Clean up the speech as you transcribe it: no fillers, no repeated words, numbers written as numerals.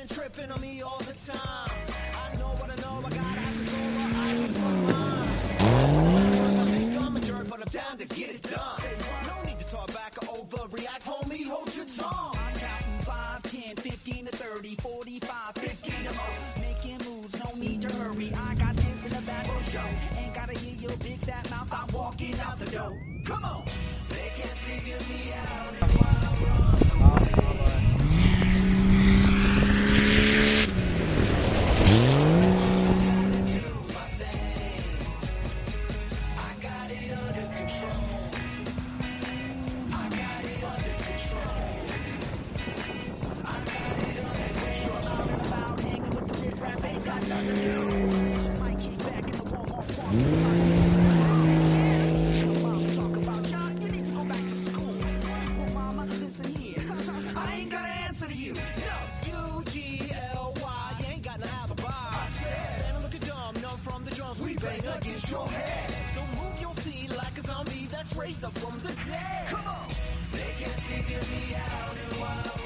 tripping on me all the time. I know what I know, I gotta have to go where I lose my mind. I think I'm a jerk, but I'm down to get it done. No need to talk back or overreact, homie, hold your tongue. I'm counting 5, 10, 15 to 30, 45, 50 to more. Making moves, no need to hurry. I got this in the back of the show. Ain't gotta hear your big fat mouth, I'm walking out the door. Come on! They can't figure me out, and while I run away. We bang against your head. So move your feet like a zombie that's raised up from the dead. Come on. They can't figure me out and why